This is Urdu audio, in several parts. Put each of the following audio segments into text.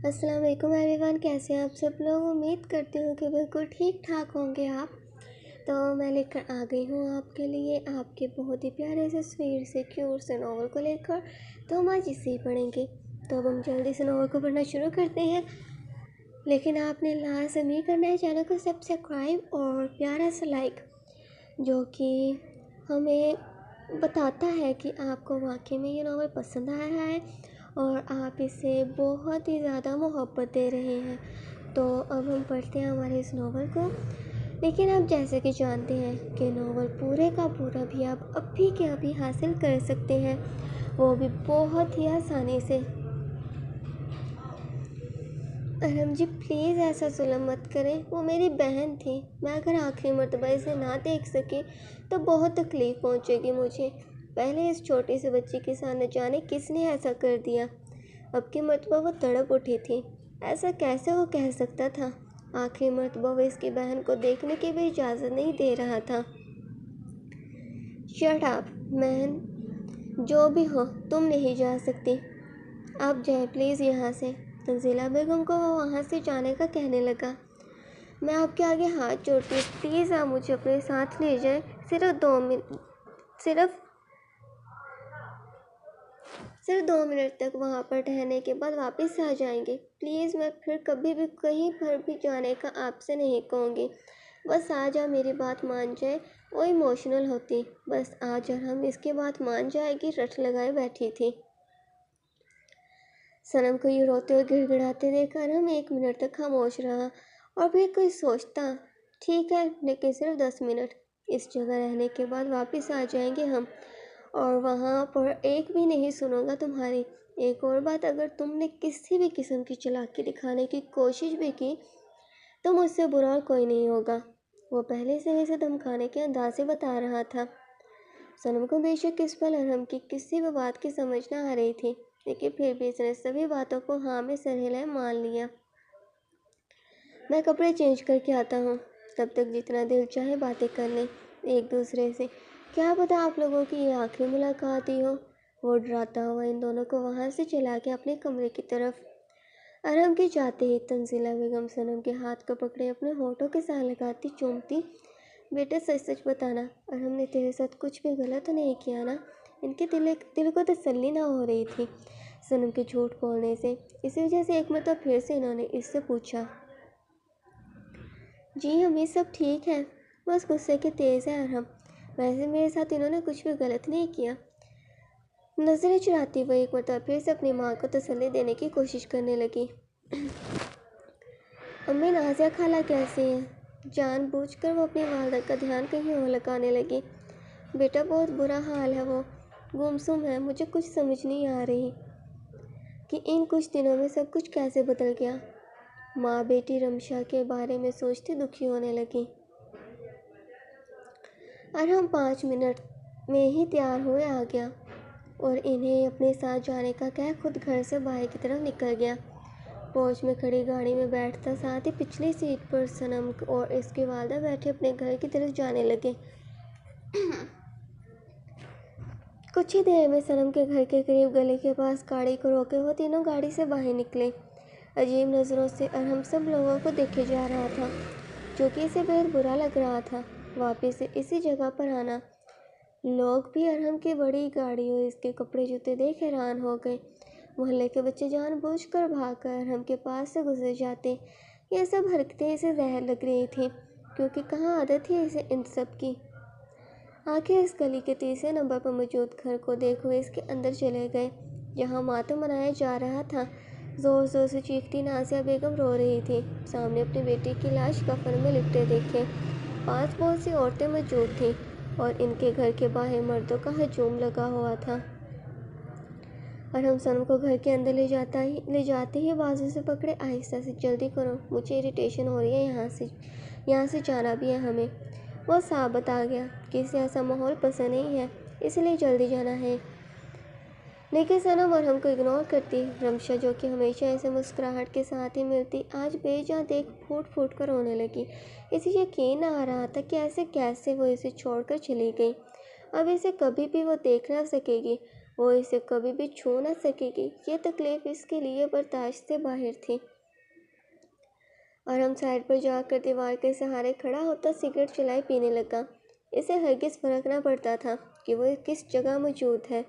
السلام علیکم ایوری ون، کیسے ہیں آپ سب لوگ؟ امید کرتی ہوں کہ بالکل ٹھیک ٹھاک ہوں گے آپ۔ تو میں لے کر آ گئی ہوں آپ کے لیے آپ کے بہت ہی پیارے سے سویٹ سے کیوٹ سے ناول کو لے کر۔ تو ہم آج اسے ہی پڑھیں گے، تو اب ہم جلدی سے ناول کو پڑھنا شروع کرتے ہیں۔ لیکن آپ نے لازمی کرنا ہے چینل کو سبسکرائب اور پیارا سا لائک، جو کہ ہمیں بتاتا ہے کہ آپ کو واقعی میں یہ ناول پسند آ رہا ہے اور آپ اسے بہت ہی زیادہ محبت دے رہے ہیں۔ تو اب ہم پڑھتے ہیں ہمارے اس ناول کو۔ لیکن آپ جیسے کہ جانتے ہیں کہ ناول پورے کا پورا بھی آپ ابھی کے ابھی حاصل کر سکتے ہیں، وہ بھی بہت ہی آسانی سے۔ ارحم جی پلیز ایسا ظلم مت کریں، وہ میری بہن تھی، میں اگر آخری مرتبہ اسے نہ دیکھ سکی تو بہت تکلیف پہنچے گی مجھے۔ پہلے اس چھوٹی سی بچی کے ساتھ نہ جانے کس نے ایسا کر دیا۔ اب کی مرتبہ وہ تڑپ اٹھی تھی، ایسا کیسے وہ کہہ سکتا تھا؟ آخری مرتبہ وہ اس کی بہن کو دیکھنے کی بھی اجازت نہیں دے رہا تھا۔ شٹ اپ مین، جو بھی ہو تم نہیں جا سکتی، آپ جائیں پلیز یہاں سے۔ تنزیلہ بیگم کو وہ وہاں سے جانے کا کہنے لگا۔ میں آپ کے آگے ہاتھ جوڑتی ہوں، پلیز آپ مجھے اپنے ساتھ لے جائیں، صرف 2 منٹ تک، وہاں پر ٹہلنے کے بعد واپس آ جائیں گے پلیز۔ میں پھر کبھی بھی کہیں پر بھی جانے کا آپ سے نہیں کہوں گی، بس آج آپ میری بات مان جائیں۔ وہ ایموشنل ہوتی، بس آج اور ہم اس کی بات مان جائے گی، رٹ لگائے بیٹھی تھی۔ صنم کو یہ روتے اور گڑ گڑاتے دیکھ ارحم 1 منٹ تک خاموش رہا اور پھر کوئی سوچتا، ٹھیک ہے لیکن صرف 10 منٹ، اس جگہ رہنے کے بعد واپس آ جائیں گے ہم، اور وہاں پر ایک بھی نہیں سنوں گا تمہاری۔ ایک اور بات، اگر تم نے کسی بھی قسم کی چالاکی دکھانے کی کوشش بھی کی تو مجھ سے برا کوئی نہیں ہوگا۔ وہ پہلے سے اسے دھمکانے کے انداز سے بتا رہا تھا۔ صنم کو بے شک اس پل ارحم کی کسی بھی بات کی سمجھ نہ آ رہی تھی، لیکن پھر بھی اس نے سبھی باتوں کو ہاں میں سر ہلائے مان لیا۔ میں کپڑے چینج کر کے آتا ہوں، تب تک جتنا دل چاہے باتیں کر لیں ایک دوسرے سے، کیا پتہ آپ لوگوں کی یہ آخری ملاقات ہی ہو۔ وہ ڈراتا ہوا ان دونوں کو وہاں سے چلا کے اپنے کمرے کی طرف۔ ارحم کے جاتے ہی تنزیلہ بیگم صنم کے ہاتھ کو پکڑے اپنے ہونٹوں کے ساتھ لگاتی چومتی، بیٹا سچ سچ بتانا، ارحم نے تیرے ساتھ کچھ بھی غلط تو نہیں کیا نا؟ ان کے دل کو تسلی نہ ہو رہی تھی صنم کے جھوٹ بولنے سے، اسی وجہ سے ایک مرتبہ پھر سے انہوں نے اس سے پوچھا۔ جی امی سب ٹھیک ہے، بس غصے کے تیز ہے ارحم، ویسے میرے ساتھ انہوں نے کچھ بھی غلط نہیں کیا۔ نظریں چراتی ہوئی ایک مرتبہ پھر سے اپنی ماں کو تسلی دینے کی کوشش کرنے لگی۔ امی نازیہ خالہ کیسی ہیں؟ جان بوجھ کر وہ اپنی والدہ کا دھیان کہیں اور لگانے لگی۔ بیٹا بہت برا حال ہے، وہ گمسم ہے، مجھے کچھ سمجھ نہیں آ رہی کہ ان کچھ دنوں میں سب کچھ کیسے بدل گیا۔ ماں بیٹی رمشا کے بارے میں سوچتی دکھی ہونے لگی۔ ارحم 5 منٹ میں ہی تیار ہوئے آ گیا اور انہیں اپنے ساتھ جانے کا کہہ خود گھر سے باہر کی طرف نکل گیا۔ پورچ میں کھڑی گاڑی میں بیٹھتا ساتھ ہی پچھلی سیٹ پر صنم اور اس کی والدہ بیٹھے اپنے گھر کی طرف جانے لگے۔ کچھ ہی دیر میں صنم کے گھر کے قریب گلی کے پاس گاڑی کو روکے وہ تینوں گاڑی سے باہر نکلے۔ عجیب نظروں سے ارحم سب لوگوں کو دیکھے جا رہا تھا، جو کہ اسے بہت برا لگ رہا تھا واپس سے اسی جگہ پر آنا۔ لوگ بھی ارحم کی بڑی گاڑی اور اس کے کپڑے جوتے دیکھ حیران ہو گئے۔ محلے کے بچے جان بوجھ کر بھاگ کر ارحم کے پاس سے گزر جاتے۔ یہ سب حرکتیں اسے زہر لگ رہی تھیں، کیونکہ کہاں عادت تھی اسے ان سب کی۔ آخر اس گلی کے تیسرے نمبر پر موجود گھر کو دیکھ ہوئے اس کے اندر چلے گئے، جہاں ماتم منایا جا رہا تھا۔ زور زور سے چیختی نازیہ بیگم رو رہی تھی، سامنے اپنی بیٹی کی لاش کفن میں لپٹے دیکھے۔ پاس بہت سی عورتیں موجود تھیں اور ان کے گھر کے باہر مردوں کا ہجوم لگا ہوا تھا۔ ارحم صنم کو گھر کے اندر لے جاتے ہی بازو سے پکڑے، آہستہ سے جلدی کرو، مجھے اریٹیشن ہو رہی ہے، یہاں سے جانا بھی ہے ہمیں۔ وہ صاف بتا گیا کہ اسے ایسا ماحول پسند نہیں ہے، اس لیے جلدی جانا ہے۔ لیکن صنم ارحم کو اگنور کرتی، رمشا جو کہ ہمیشہ اسے مسکراہٹ کے ساتھ ہی ملتی، آج بے جان دیکھ پھوٹ پھوٹ کر رونے لگی۔ اسے یقین نہ آ رہا تھا کہ ایسے کیسے وہ اسے چھوڑ کر چلی گئی، اب اسے کبھی بھی وہ دیکھ نہ سکے گی۔ وہ اسے کبھی بھی چھو نہ سکے گی۔ یہ تکلیف اس کے لیے برداشت سے باہر تھی۔ ارحم سائڈ پر جا کر دیوار کے سہارے کھڑا ہوتا سگریٹ جلائے پینے لگا۔ اسے ہرگز فرق نہ پڑتا تھا کہ وہ کس جگہ موجود ہے۔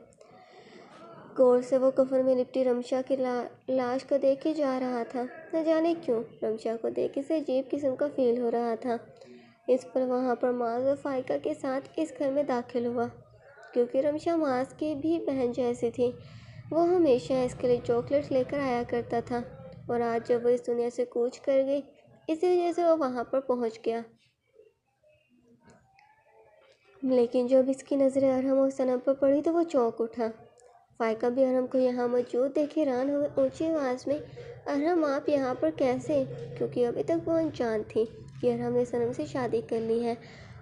غور سے وہ کفن میں لپٹی رمشا کی لاش کو دیکھے جا رہا تھا۔ نہ جانے کیوں رمشا کو دیکھ اسے عجیب قسم کا فیل ہو رہا تھا۔ اس پر وہاں پر معاذ اور فائقہ کے ساتھ اس گھر میں داخل ہوا، کیونکہ رمشا معاذ کی بھی بہن جیسی تھی۔ وہ ہمیشہ اس کے لیے چاکلیٹ لے کر آیا کرتا تھا، اور آج جب وہ اس دنیا سے کوچ کر گئی، اسی وجہ سے وہ وہاں پر پہنچ گیا۔ لیکن جب اس کی نظریں ارحم اور صنم پر پڑی تو وہ چونک اٹھا۔ فائقہ بھی ارحم کو یہاں موجود دیکھ حیران ہوئے۔ اونچی آواز میں، ارحم آپ یہاں پر کیسے؟ کیونکہ ابھی تک وہ انجان تھی کہ ارحم نے صنم سے شادی کر لی ہے،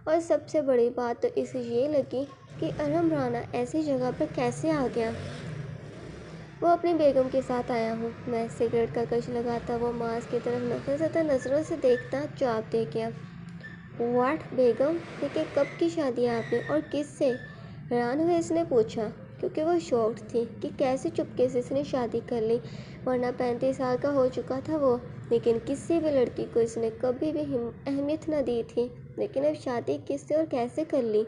اور سب سے بڑی بات تو اسے یہ لگی کہ ارحم رانا ایسی جگہ پر کیسے آ گیا۔ وہ اپنی بیگم کے ساتھ آیا ہوں۔ میں سگریٹ کا کش لگاتا وہ معاذ کی طرف نفرت زدہ نظروں سے دیکھتا جواب دے گیا، واٹ بیگم؟ لیکن کب کی شادی آپ نے اور کس سے؟ حیران ہوئے اس نے پوچھا، کیونکہ وہ شاکڈ تھی کہ کیسے چپکے سے اس نے شادی کر لی، ورنہ 35 سال کا ہو چکا تھا وہ۔ لیکن کسی بھی لڑکی کو اس نے کبھی بھی اہمیت نہ دی تھی، لیکن اب شادی کس سے اور کیسے کر لی؟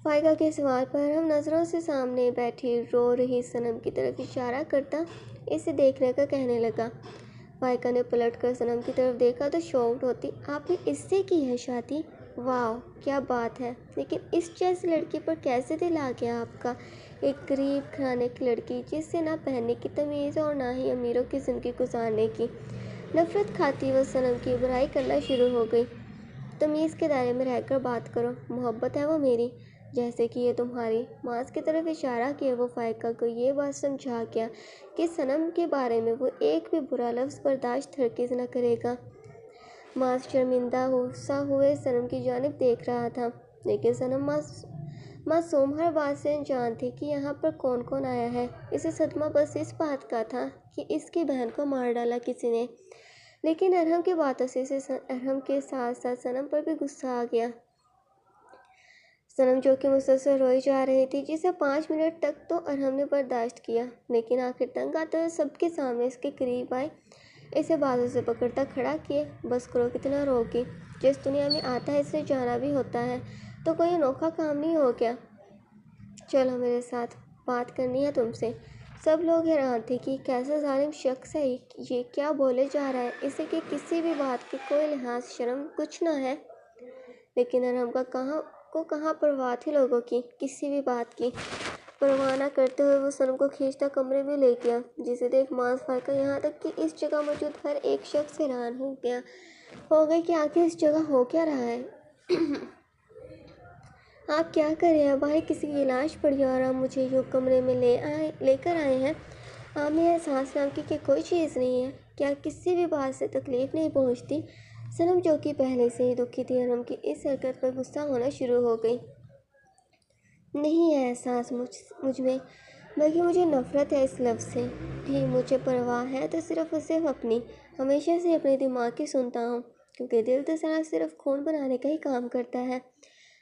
فائقہ کے سوال پر ارحم نظروں سے سامنے بیٹھی رو رہی صنم کی طرف اشارہ کرتا اسے دیکھنے کا کہنے لگا۔ فائقہ نے پلٹ کر صنم کی طرف دیکھا تو شاکڈ ہوتی، آپ نے اس سے کی ہے شادی؟ واو کیا بات ہے! لیکن اس جیسی لڑکی پر کیسے دل آ گیا آپ کا؟ ایک غریب گھرانے کی لڑکی جس سے نہ پہننے کی تمیز اور نہ ہی امیروں کی زندگی گزارنے کی۔ نفرت کھاتی وہ صنم کی برائی کرنا شروع ہو گئی۔ تمیز کے دائرے میں رہ کر بات کرو، محبت ہے وہ میری، جیسے کہ یہ تمہاری۔ معاذ کی طرف اشارہ کیا وہ فائقہ کو یہ بات سمجھا گیا کہ صنم کے بارے میں وہ ایک بھی برا لفظ برداشت ہرگز نہ کرے گا۔ معاذ شرمندہ سا ہوئے صنم کی جانب دیکھ رہا تھا، لیکن صنم معصوم ہر بات سے انجان تھی کہ یہاں پر کون کون آیا ہے۔ اسے صدمہ بس اس بات کا تھا کہ اس کی بہن کو مار ڈالا کسی نے، لیکن ارحم کی باتوں سے ارحم کے ساتھ ساتھ صنم پر بھی غصہ آ گیا۔ صنم جو کہ مسلسل روئی جا رہی تھی، جسے 5 منٹ تک تو ارحم نے برداشت کیا، لیکن آخر تنگ آتے ہوئے سب کے سامنے اس کے قریب آئے، اسے بازو سے پکڑتا کھڑا کیے۔ بس کرو، کتنا روگی؟ جس دنیا میں آتا ہے اس سے جانا بھی ہوتا ہے، تو کوئی انوکھا کام نہیں ہو گیا؟ چلو میرے ساتھ، بات کرنی ہے تم سے۔ سب لوگ حیران تھے کہ کیسا ظالم شخص ہے یہ، کیا بولے جا رہا ہے اسے کہ کسی بھی بات کی کوئی لحاظ شرم کچھ نہ ہے۔ لیکن ارحم کو کہاں پرواہ تھی لوگوں کی، کسی بھی بات کی پرواہ نہ کرتے ہوئے وہ صنم کو کھینچتا کمرے میں لے گیا، جسے دیکھ معاذ، فائقہ، یہاں تک کہ اس جگہ موجود ہر ایک شخص حیران ہو گئے کہ آخر اس جگہ ہو کیا رہا ہے۔ آپ کیا کر رہے ہیں؟ باہر کسی کی لاش پڑی ہے اور آپ مجھے یوں کمرے میں لے کر آئے ہیں؟ آپ میں احساس نام کی کہ کوئی چیز نہیں ہے؟ کیا کسی بھی بات سے تکلیف نہیں پہنچتی؟ صنم جو کہ پہلے سے ہی دکھی تھی، ارحم کی اس حرکت پر غصہ ہونا شروع ہو گئی۔ نہیں ہے احساس مجھ میں، بلکہ مجھے نفرت ہے اس لفظ سے بھی۔ مجھے پرواہ ہے تو صرف اور صرف اپنی، ہمیشہ سے اپنے دماغ کی سنتا ہوں، کیونکہ دل تو صرف خون بنانے کا ہی کام کرتا ہے۔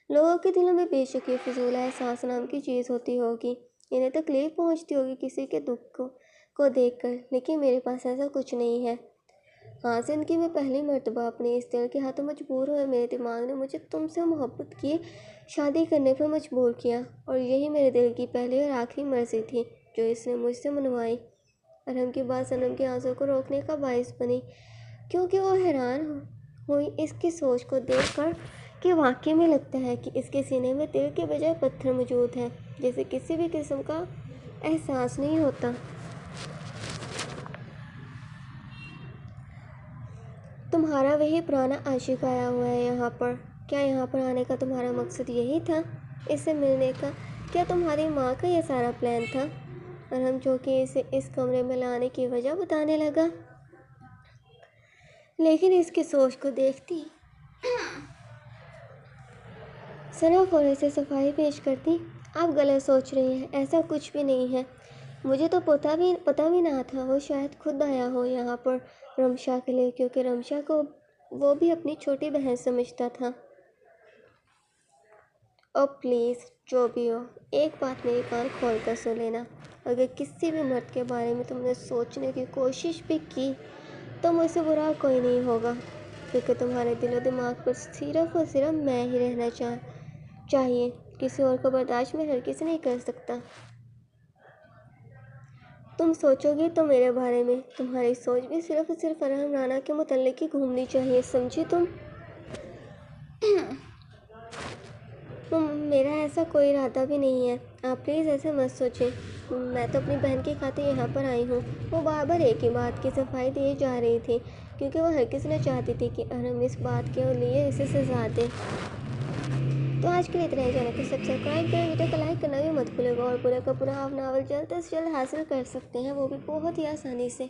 لوگوں کے دلوں میں بے شک یہ فضول احساس نام کی چیز ہوتی ہوگی، انہیں تکلیف پہنچتی ہوگی کسی کے دکھ کو دیکھ کر، لیکن میرے پاس ایسا کچھ نہیں ہے۔ ہاں، زندگی میں پہلی مرتبہ اپنے اس دل کے ہاتھوں مجبور ہوئے میرے دماغ نے مجھے تم سے محبت کی شادی کرنے پر مجبور کیا، اور یہی میرے دل کی پہلی اور آخری مرضی تھی جو اس نے مجھ سے منوائی۔ ارحم کی بات صنم کے آنسوں کو روکنے کا باعث بنی، کیونکہ وہ حیران ہوئی اس کی سوچ کو دیکھ کر کہ واقعی میں لگتا ہے کہ اس کے سینے میں دل کے بجائے پتھر موجود ہے، جسے کسی بھی قسم کا احساس نہیں ہوتا۔ تمہارا وہی پرانا عاشق آیا ہوا ہے یہاں پر؟ کیا یہاں پر آنے کا تمہارا مقصد یہی تھا، اس سے ملنے کا؟ کیا تمہاری ماں کا یہ سارا پلان تھا؟ ارحم جو کہ اسے اس کمرے میں لانے کی وجہ بتانے لگا، لیکن اس کی سوچ کو دیکھتی صنم فوراً سے صفائی پیش کرتی، آپ غلط سوچ رہی ہیں، ایسا کچھ بھی نہیں ہے۔ مجھے تو پتہ بھی نہ تھا، وہ شاید خود آیا ہو یہاں پر رمشا کے لیے، کیونکہ رمشا کو وہ بھی اپنی چھوٹی بہن سمجھتا تھا۔ او پلیز جو بھی ہو، ایک بات میری کان کھول کر سن لینا، اگر کسی بھی مرد کے بارے میں تم نے سوچنے کی کوشش بھی کی تو مجھ سے برا کوئی نہیں ہوگا، کیونکہ تمہارے دل و دماغ پر صرف اور صرف میں ہی رہنا چاہیے، کسی اور کو برداشت میں ہر کسی نہیں کر سکتا۔ تم سوچو گی تو میرے بارے میں تمہاری سوچ بھی صرف اور صرف فرحان رانا کے متعلق ہی گھومنی چاہیے، سمجھی تم؟ میرا ایسا کوئی ارادہ بھی نہیں ہے، آپ پلیز ایسے مت سوچیں، میں تو اپنی بہن کی خاطر یہاں پر آئی ہوں۔ وہ بار بار ایک ہی بات کی صفائی دیے جا رہی تھی، کیونکہ وہ ہر کسی نے چاہتی تھی کہ ارحم اس بات کے لیے اسے سزا دے۔ تو آج کے لیے اتنا ہی، چینل کو سبسکرائب کریں، ویڈیو کو لائک کرنا بھی مت بھولے گا، اور پورا کا پورا آپ ناول جلد از جلد حاصل کر سکتے ہیں، وہ بھی بہت ہی آسانی سے۔